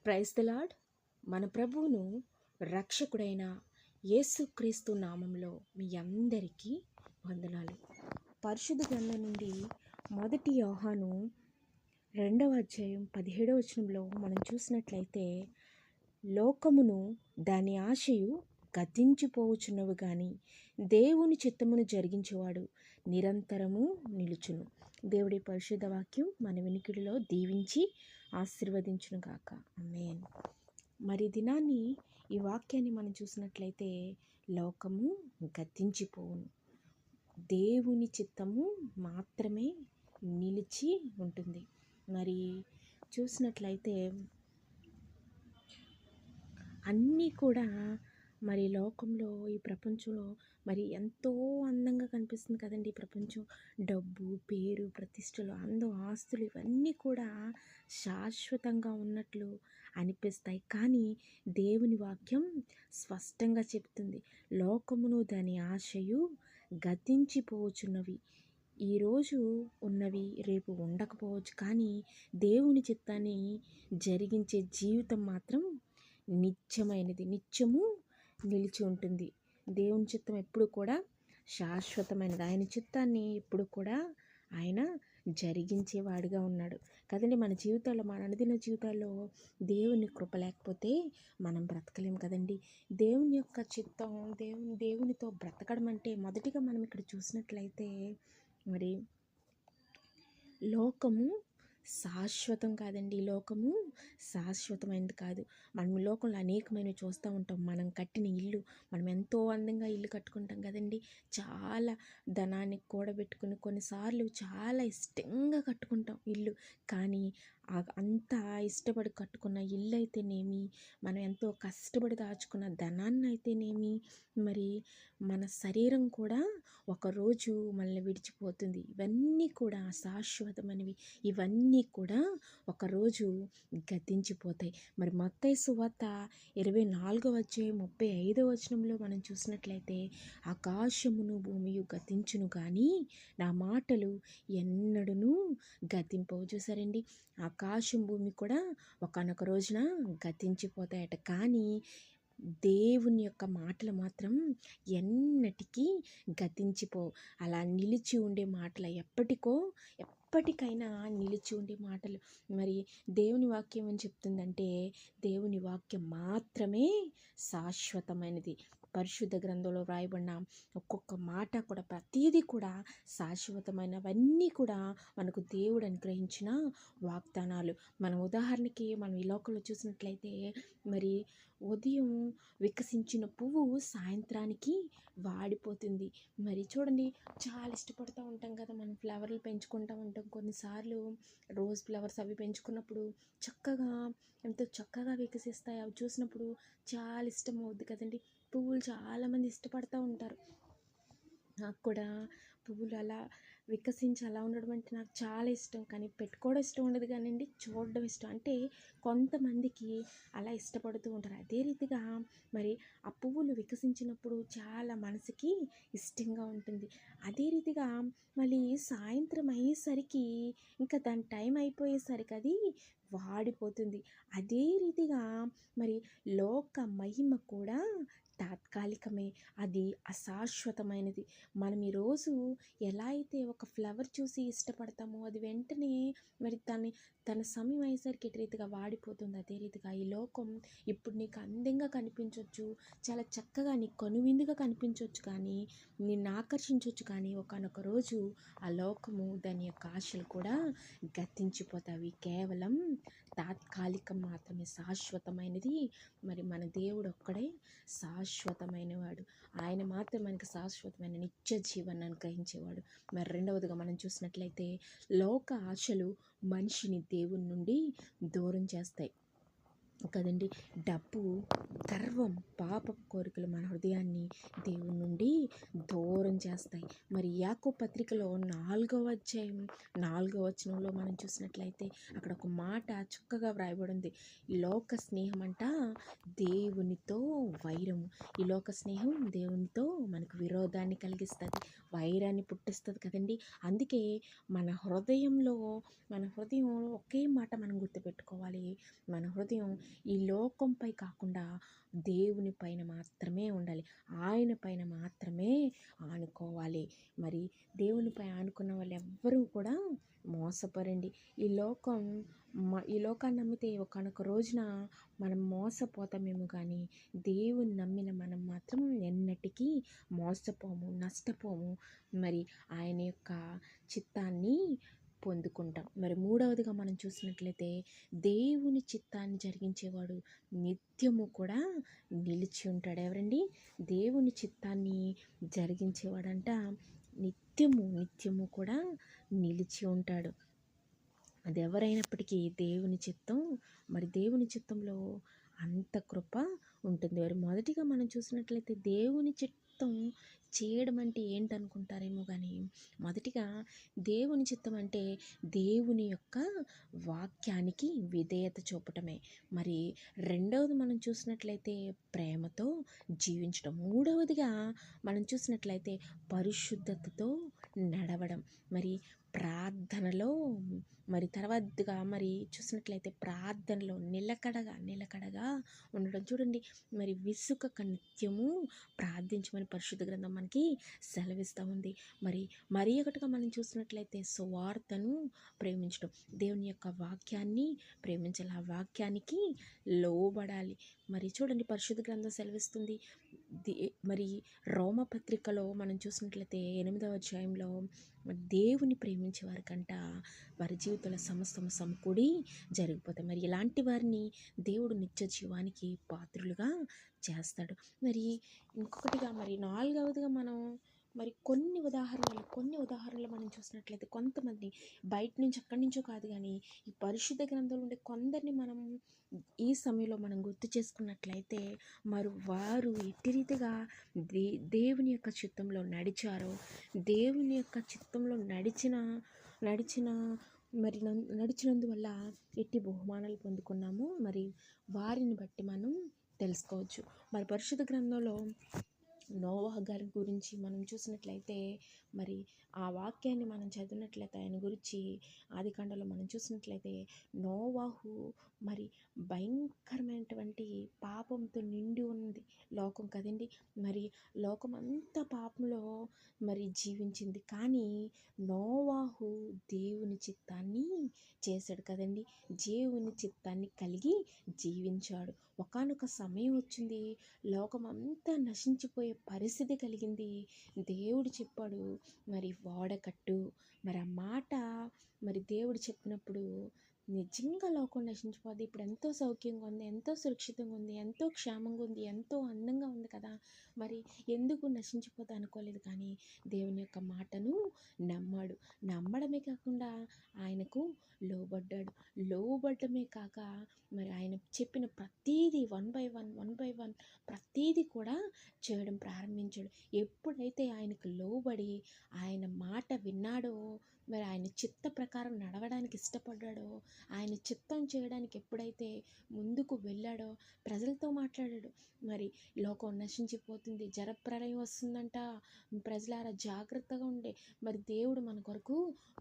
Praise the lord. మన ప్రభువును రక్షకుడైన యేసుక్రీస్తు నామంలో మీ అందరికీ వందనాలు. పరిశుద్ధ గ్రంథం నుండి మొదటి యోహాను 2వ అధ్యాయం 17వ వచనంలో మనం చూసినట్లయితే, లోకమును దాని ఆశయు గతించిపోవచ్చున్నవి కానీ దేవుని చిత్తమును జరిగించేవాడు నిరంతరము నిలుచును. దేవుడి పరిశుద్ధ వాక్యం మన వినికిడిలో దీవించి ఆశీర్వదించును గాక. ఆమేన్. మరి దినాన్ని ఈ వాక్యాన్ని మనం చూసినట్లయితే, లోకము గతించిపోవును, దేవుని చిత్తము మాత్రమే నిలిచి ఉంటుంది. మరి చూసినట్లయితే అన్నీ కూడా మరి లోకంలో, ఈ ప్రపంచంలో మరి ఎంతో అందంగా కనిపిస్తుంది కదండి. ఈ ప్రపంచం డబ్బు, పేరు, ప్రతిష్టలు, అందం, ఆస్తులు ఇవన్నీ కూడా శాశ్వతంగా ఉన్నట్లు అనిపిస్తాయి. కానీ దేవుని వాక్యం స్పష్టంగా చెప్తుంది, లోకమును దాని ఆశయు గతించిపోవచ్చున్నవి. ఈరోజు ఉన్నవి రేపు ఉండకపోవచ్చు, కానీ దేవుని చిత్తాన్ని జరిగించే జీవితం మాత్రం నిత్యమైనది, నిత్యము నిలిచి ఉంటుంది. దేవుని చిత్తం ఎప్పుడు కూడా శాశ్వతమైనది. ఆయన చిత్తాన్ని ఎప్పుడు కూడా ఆయన జరిగించేవాడిగా ఉన్నాడు కదండి. మన జీవితాల్లో, మన అనుదిన జీవితాల్లో దేవుని కృప లేకపోతే మనం బ్రతకలేం కదండి. దేవుని యొక్క చిత్తం, దేవునితో బ్రతకడం అంటే మొదటిగా మనం ఇక్కడ చూసినట్లయితే, మరి లోకము శాశ్వతం కాదండి. లోకము శాశ్వతమైనది కాదు. మనం ఈ లోకంలో అనేకమైనవి చూస్తూ ఉంటాం. మనం కట్టిన ఇల్లు, మనం ఎంతో అందంగా ఇల్లు కట్టుకుంటాం కదండి. చాలా ధనాన్ని కూడబెట్టుకుని కొన్నిసార్లు చాలా ఇష్టంగా కట్టుకుంటాం ఇల్లు. కానీ అంతా ఇష్టపడి కట్టుకున్న ఇల్లు అయితేనేమి, మనం ఎంతో కష్టపడి దాచుకున్న ధనాన్ని అయితేనేమి, మరి మన శరీరం కూడా ఒకరోజు మనల్ని విడిచిపోతుంది. ఇవన్నీ కూడా శాశ్వతమైనవి. ఇవన్నీ కూడా ఒకరోజు గతించిపోతాయి. మరి మత్తయి సువార్త 24వ అధ్యాయం 35వ వచనంలో మనం చూసినట్లయితే, ఆకాశమును భూమియు గతించును కానీ నా మాటలు ఎన్నడూను గతింపవు. చూసారండి, ఆకాశం భూమి కూడా ఒకానొక రోజున గతించిపోతాయట, కానీ దేవుని యొక్క మాటలు మాత్రం ఎన్నటికీ గతించిపోవు. అలా నిలిచి ఉండే మాటలు, ఎప్పటికైనా నిలిచి ఉండే మాటలు. మరి దేవుని వాక్యం ఏం చెప్తుందంటే, దేవుని వాక్యం మాత్రమే శాశ్వతమైనది. పరిశుద్ధ గ్రంథంలో వ్రాయబడిన ఒక్కొక్క మాట కూడా, ప్రతీది కూడా శాశ్వతమైనవన్నీ కూడా మనకు దేవుడు అనుగ్రహించిన వాగ్దానాలు. మనం ఉదాహరణకి మనం ఈ లోకంలో చూసినట్లయితే, మరి ఉదయం వికసించిన పువ్వు సాయంత్రానికి వాడిపోతుంది. మరి చూడండి, చాలా ఇష్టపడుతూ ఉంటాం కదా, మనం ఫ్లవర్లు పెంచుకుంటూ ఉంటాం. కొన్నిసార్లు రోజ్ ఫ్లవర్స్ అవి పెంచుకున్నప్పుడు ఎంతో చక్కగా వికసిస్తాయి. అవి చూసినప్పుడు చాలా ఇష్టం అవుద్ది కదండి. పువ్వులు చాలామంది ఇష్టపడుతూ ఉంటారు. నాకు కూడా పువ్వులు అలా వికసించి అలా ఉండడం అంటే నాకు చాలా ఇష్టం. కానీ పెట్టుకోవడం ఇష్టం ఉండదు కానివ్వండి, చూడడం ఇష్టం. అంటే కొంతమందికి అలా ఇష్టపడుతూ ఉంటారు. అదే రీతిగా మరి ఆ పువ్వులు వికసించినప్పుడు చాలా మనసుకి ఇష్టంగా ఉంటుంది. అదే రీతిగా మళ్ళీ సాయంత్రం అయ్యేసరికి, ఇంకా దాని టైం అయిపోయేసరికి అది వాడిపోతుంది. అదే రీతిగా మరి లోక మహిమ కూడా తాత్కాలికమే, అది అశాశ్వతమైనది. మనం ఈరోజు ఎలా అయితే ఒక ఫ్లవర్ చూసి ఇష్టపడతామో, అది వెంటనే మరి తన సమయం అయ్యేసరికి ఎటు రీతిగా వాడిపోతుంది. అదే రీతిగా ఈ లోకం ఇప్పుడు నీకు అందంగా కనిపించవచ్చు, చాలా చక్కగా నీకు కనువిందుగా కనిపించవచ్చు, కానీ నిన్ను ఆకర్షించవచ్చు, కానీ ఒకానొక రోజు ఆ లోకము, దాని యొక్క ఆశలు కూడా గతించిపోతాయి. కేవలం తాత్కాలికం మాత్రమే. శాశ్వతమైనది మరి మన దేవుడు ఒక్కడే శాశ్వతమైన వాడు. ఆయన మాత్రం మనకు శాశ్వతమైన నిత్య జీవాన్ని అనుగ్రహించేవాడు. మరి రెండవదిగా మనం చూసినట్లయితే, లోక ఆశలు మనిషిని దేవుని నుండి దూరం చేస్తాయి కదండి. డబ్బు, గర్వం, పాపపు కోరికలు మన హృదయాన్ని దేవుని నుండి దూరం చేస్తాయి. మరి యాకోబు పత్రికలో 4వ అధ్యాయం 4వ వచనంలో మనం చూసినట్లయితే, అక్కడ ఒక మాట చక్కగా వ్రాయబడింది. ఈ లోక స్నేహం అంట దేవునితో వైరము. ఈ లోక స్నేహం దేవునితో మనకు విరోధాన్ని కలిగిస్తుంది, వైరాన్ని పుట్టిస్తుంది కదండి. అందుకే మన హృదయం ఒకే మాట మనం గుర్తుపెట్టుకోవాలి. మన హృదయం ఈ లోకంపై కాకుండా దేవుని పైన మాత్రమే ఉండాలి. ఆయన పైన మాత్రమే ఆనుకోవాలి. మరి దేవునిపై ఆనుకున్న వాళ్ళు ఎవ్వరూ కూడా మోసపోరండి. ఈ లోకాన్ని నమ్మితే ఒకానొక రోజున మనం మోసపోతామేమో కానీ దేవుని నమ్మిన మనం మాత్రం ఎన్నటికీ మోసపోము, నష్టపోము. మరి ఆయన యొక్క చిత్తాన్ని పొందుకుంటాం. మరి మూడవదిగా మనం చూసినట్లయితే దేవుని చిత్తాన్ని జరిగించేవాడు నిత్యము కూడా నిలిచి ఉంటాడు. ఎవరండి? దేవుని చిత్తాన్ని జరిగించేవాడంట నిత్యము కూడా నిలిచి ఉంటాడు. అది ఎవరైనప్పటికీ దేవుని చిత్తం. మరి దేవుని చిత్తంలో అంత కృప ఉంటుంది. మరి మొదటిగా మనం చూసినట్లయితే దేవుని చిత్తం చేయడం అంటే ఏంటనుకుంటారేమో కానీ, మొదటిగా దేవుని చిత్తం అంటే దేవుని యొక్క వాక్యానికి విధేయత చూపటమే. మరి రెండవది మనం చూసినట్లయితే ప్రేమతో జీవించడం. మూడవదిగా మనం చూసినట్లయితే పరిశుద్ధతతో నడవడం. మరి ప్రార్థనలో మరి తర్వాతగా మరి చూసినట్లయితే ప్రార్థనలో నిలకడగా ఉండడం. చూడండి, మరి విసుకక నిత్యము ప్రార్థించమని పరిశుద్ధ గ్రంథం మనకి సెలవిస్తూ ఉంది. మరి ఒకటిగా మనం చూసినట్లయితే సువార్తను ప్రేమించడం, దేవుని యొక్క వాక్యాన్ని ప్రేమించాలి, ఆ వాక్యానికి లోబడాలి. మరి చూడండి, పరిశుద్ధ గ్రంథం సెలవిస్తుంది. మరి రోమపత్రికలో మనం చూసినట్లయితే 8వ అధ్యాయంలో దేవుని ప్రేమించే వారికంట వారి జీవితంలో సమస్తము సమకూడి జరిగిపోతాయి. మరి ఇలాంటి వారిని దేవుడు నిత్య జీవానికి పాత్రులుగా చేస్తాడు. మరి ఇంకొకటిగా మరి నాలుగవదిగా మనం మరి కొన్ని ఉదాహరణలు మనం చూసినట్లయితే కొంతమంది బయట నుంచి ఎక్కడి నుంచో కాదు కానీ ఈ పరిశుద్ధ గ్రంథంలో ఉండే కొందరిని మనం ఈ సమయంలో మనం గుర్తు చేసుకున్నట్లయితే మరి వారు ఎట్టి రీతిగా దేవుని యొక్క చిత్తంలో నడిచారో, దేవుని యొక్క చిత్తంలో నడిచినందువల్ల ఎట్టి బహుమానాలు పొందుకున్నాము. మరి వారిని బట్టి మనం తెలుసుకోవచ్చు. మరి పరిశుద్ధ గ్రంథంలో నోవాహు గారి గురించి మనం చూసినట్లయితే మరి ఆ వాక్యాన్ని మనం చదివినట్లయితే ఆయన గురించి ఆదికాండంలో మనం చూసినట్లయితే నోవాహు మరి భయంకరమైనటువంటి పాపంతో నిండి ఉంది లోకం కదండి. మరి లోకం అంతా పాపంలో మరి జీవించింది. కానీ నోవాహు దేవుని చిత్తాన్ని చేశాడు కదండి. దేవుని చిత్తాన్ని కలిగి జీవించాడు. ఒకానొక సమయం వచ్చింది, లోకం అంతా నశించిపోయే పరిస్థితి కలిగింది. దేవుడు చెప్పాడు మరి ఓడకట్టు. మరి ఆ మాట మరి దేవుడు చెప్పినప్పుడు నిజంగా లోకం నశించిపోద్ది. ఇప్పుడు ఎంతో సౌఖ్యంగా ఉంది, ఎంతో సురక్షితంగా ఉంది, ఎంతో క్షేమంగా ఉంది, ఎంతో అందంగా ఉంది కదా, మరి ఎందుకు నశించిపోతా అనుకోలేదు. కానీ దేవుని యొక్క మాటను నమ్మడమే కాకుండా ఆయనకు లోబడ్డమే కాక మరి ఆయన చెప్పిన ప్రతీది వన్ బై వన్ ప్రతీది కూడా చేయడం ప్రారంభించాడు. ఎప్పుడైతే ఆయనకు లోబడి ఆయన మాట విన్నాడో, మరి ఆయన చిత్త ప్రకారం నడవడానికి ఇష్టపడ్డాడో, ఆయన చిత్తం చేయడానికి ఎప్పుడైతే ముందుకు వెళ్ళాడో, ప్రజలతో మాట్లాడాడు. మరి లోకం నశించిపోతుంది, జలప్రళయం వస్తుందంట, ప్రజలారా జాగ్రత్తగా ఉండే, మరి దేవుడు మన కొరకు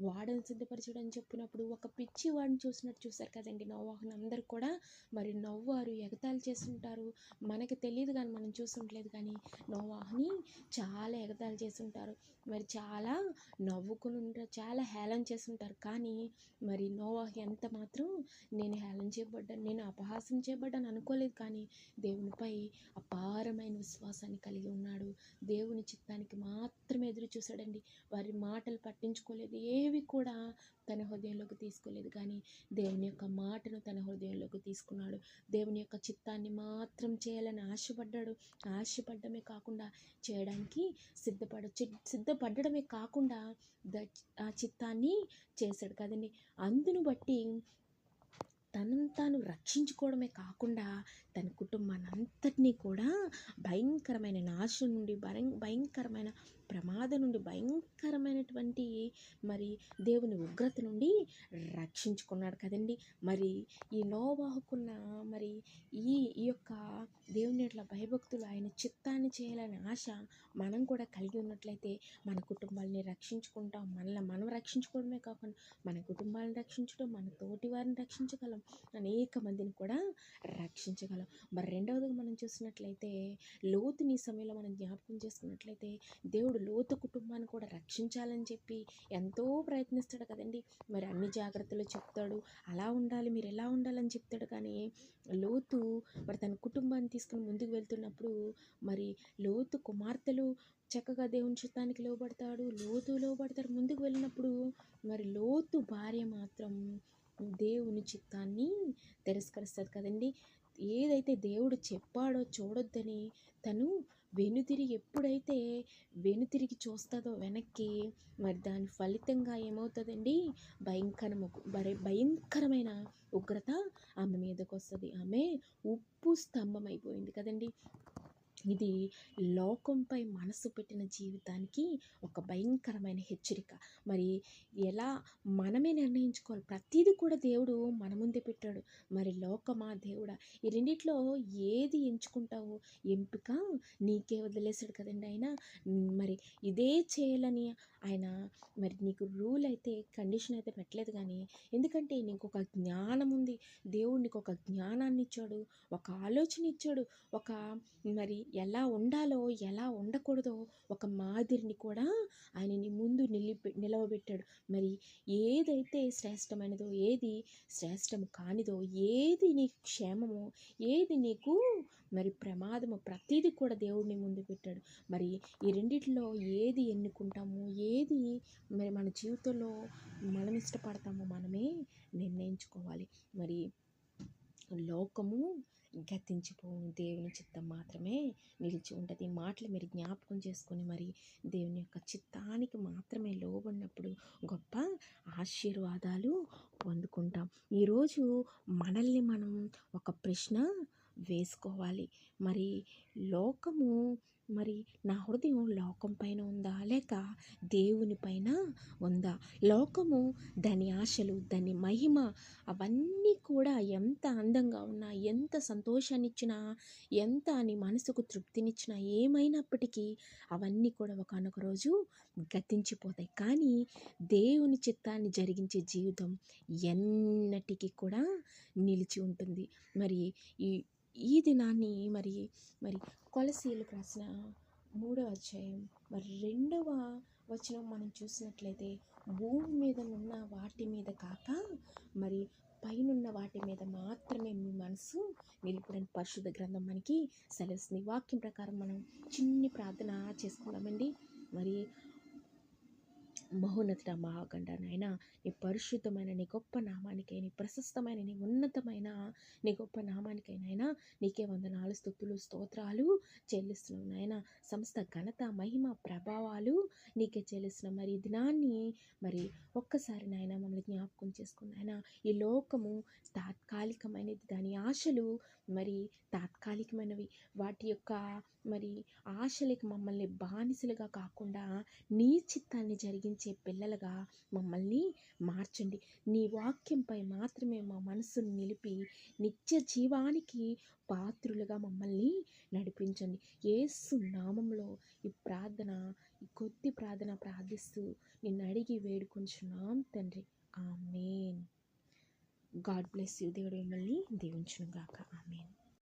వాడని సిద్ధపరచడం అని చెప్పినప్పుడు ఒక పిచ్చి వాడిని చూశారు కదండి నోవాహుని. అందరూ కూడా మరి నవ్వారు, ఎగతాళి చేస్తుంటారు. మనకి తెలియదు కానీ, మనం చూస్తుంటలేదు కానీ నోవాహుని చాలా ఎగతాళి చేస్తుంటారు, మరి చాలా నవ్వుకుని ఉంటారు, చాలా హేళన చేస్తుంటారు. కానీ మరి నోవాహు ఎంత మాత్రం నేను హేళన చేయబడ్డాను, నేను అపహాసం చేయబడ్డాను అనుకోలేదు. కానీ దేవునిపై అపారమైన విశ్వాసాన్ని కలిగి ఉన్నాడు. దేవుని చిత్తానికి మాత్రమే ఎదురు చూశాడండి. వారి మాటలు పట్టించుకోలేదు, ఏవి కూడా తన హృదయంలోకి తీసుకోలేదు. కానీ దేవుని యొక్క మాటను తన హృదయంలోకి తీసుకున్నాడు. దేవుని యొక్క చిత్తాన్ని మాత్రం చేయాలని ఆశపడ్డమే కాకుండా చేయడానికి సిద్ధపడడమే కాకుండా ఆ చిత్తాన్ని చేశాడు కదండి. అందును బట్టి తనను తాను రక్షించుకోవడమే కాకుండా తన కుటుంబాన్ని అంతటినీ కూడా భయంకరమైన నాశనం నుండి, భయంకరమైన ప్రమాదం నుండి, భయంకరమైనటువంటి మరి దేవుని ఉగ్రత నుండి రక్షించుకున్నాడు కదండి. మరి ఈ నోవాహుకున్న మరి ఈ ఈ యొక్క దేవుని ఎట్లా భయభక్తులు, ఆయన చిత్తాన్ని చేయాలనే ఆశ మనం కూడా కలిగి ఉన్నట్లయితే మన కుటుంబాలని రక్షించుకుంటాం. మనల్ని మనం రక్షించుకోవడమే కాకుండా మన కుటుంబాలను రక్షించడం, మన తోటి వారిని రక్షించగలం, అనేక మందిని కూడా రక్షించగలం. మరి రెండవదిగా మనం చూసినట్లయితే లోతుని ఈ సమయంలో మనం జ్ఞాపకం చేసుకున్నట్లయితే దేవుడు లోతు కుటుంబాన్ని కూడా రక్షించాలని చెప్పి ఎంతో ప్రయత్నిస్తాడు కదండి. మరి అన్ని జాగ్రత్తలు చెప్తాడు, అలా ఉండాలి, మీరు ఎలా ఉండాలని చెప్తాడు. కానీ లోతు మరి తన కుటుంబాన్ని తీసుకుని ముందుకు వెళ్తున్నప్పుడు మరి లోతు కుమార్తెలు చక్కగా దేవుని చిత్తానికి లోబడతాడు, ముందుకు వెళ్ళినప్పుడు మరి లోతు భార్య మాత్రం దేవుని చిత్తాన్ని తిరస్కరిస్తుంది కదండి. ఏదైతే దేవుడు చెప్పాడో చూడొద్దని తను ఎప్పుడైతే వెనుతిరిగి చూస్తుందో వెనక్కి, మరి దాని ఫలితంగా ఏమవుతుందండి, భయంకరమైన ఉగ్రత ఆమె మీదకి వస్తుంది. ఆమె ఉప్పు స్తంభం అయిపోయింది కదండి. ఇది లోకంపై మనసు పెట్టిన జీవితానికి ఒక భయంకరమైన హెచ్చరిక. మరి ఎలా మనమే నిర్ణయించుకోవాలి. ప్రతిదీ కూడా దేవుడు మన ముందే పెట్టాడు. మరి లోకమా దేవుడా, ఈ రెండిట్లో ఏది ఎంచుకుంటావో ఎంపిక నీకే వదిలేశాడు కదండి ఆయన. మరి ఇదే చేయాలని ఆయన మరి నీకు రూల్ అయితే, కండిషన్ అయితే పెట్టలేదు. కానీ ఎందుకంటే నీకు ఒక జ్ఞానం ఉంది. దేవుడు నీకు ఒక జ్ఞానాన్ని ఇచ్చాడు, ఒక ఆలోచన ఇచ్చాడు, ఒక మరి ఎలా ఉండాలో ఎలా ఉండకూడదో ఒక మాదిరిని కూడా ఆయన నీ ముందు నిలవబెట్టాడు. మరి ఏదైతే శ్రేష్టమైనదో, ఏది శ్రేష్టము కానిదో, ఏది నీకు క్షేమమో, ఏది నీకు మరి ప్రమాదము, ప్రతిదీ కూడా దేవుడిని ముందు పెట్టాడు. మరి ఈ రెండిట్లో ఏది ఎన్నుకుంటామో, ఏది మరి మన జీవితంలో మనం ఇష్టపడతామో మనమే నిర్ణయించుకోవాలి. మరి లోకము గతించిపోవు, దేవుని చిత్తం మాత్రమే నిలిచి ఉంటుంది. ఈ మాటలు మీరు జ్ఞాపకం చేసుకొని మరి దేవుని యొక్క చిత్తానికి మాత్రమే లోబడినప్పుడు గొప్ప ఆశీర్వాదాలు పొందుకుంటాం. ఈరోజు మనల్ని మనం ఒక ప్రశ్న వేసుకోవాలి. మరి లోకము మరి నా హృదయం లోకం పైన ఉందా, లేక దేవుని పైన ఉందా? లోకము, దాని ఆశలు, దాని మహిమ, అవన్నీ కూడా ఎంత అందంగా ఉన్నా, ఎంత సంతోషాన్ని ఇచ్చినా, ఎంత నీ మనసుకు తృప్తినిచ్చినా, ఏమైనప్పటికీ అవన్నీ కూడా ఒకానొక రోజు గతించిపోతాయి. కానీ దేవుని చిత్తాన్ని జరిగించే జీవితం ఎన్నటికీ కూడా నిలిచి ఉంటుంది. మరి ఈ దినాన్ని మరి కొలసీయులకు రాసిన 3వ అధ్యాయం మరి 2వ వచనం మనం చూసినట్లయితే, భూమి మీద ఉన్న వాటి మీద కాక మరి పైనున్న వాటి మీద మాత్రమే మీ మనసు నిలుపుడని పరిశుద్ధ గ్రంథం మనకి సెలవుస్తుంది. వాక్యం ప్రకారం మనం చిన్ని ప్రార్థన చేసుకుందామండి. మరి మహోన్నతుడ, మహాగండ నాయన, నీ పరిశుద్ధమైన నీ గొప్ప నామానికై, నీ ప్రశస్తమైన నీ ఉన్నతమైన నీ గొప్ప నామానికైనా నీకే వందనాలు, స్తుతులు, స్తోత్రాలు చెల్లిస్తున్నాం నాయన. సమస్త ఘనత, మహిమ, ప్రభావాలు నీకే చెల్లిస్తున్నాం. మరి ఈ దినాన్ని మరి ఒక్కసారి నాయన మమ్మల్ని జ్ఞాపకం చేసుకుని నాయన, ఈ లోకము తాత్కాలికమైనది, దాని ఆశలు మరి తాత్కాలికమైనవి. వాటి యొక్క మరి ఆశలకి మమ్మల్ని బానిసలుగా కాకుండా నీ చిత్తాన్ని జరిగించే పిల్లలుగా మమ్మల్ని మార్చండి. నీ వాక్యంపై మాత్రమే మా మనసును నిలిపి నిత్య జీవానికి పాత్రులుగా మమ్మల్ని నడిపించండి. యేసు నామంలో ఈ కొద్ది ప్రార్థన ప్రార్థిస్తూ నిన్ను అడిగి వేడుకొంచున్నాం తండ్రి. ఆమేన్. God bless you. దేవుడు మిమ్మల్ని దీవించును గాక. ఆమేన్.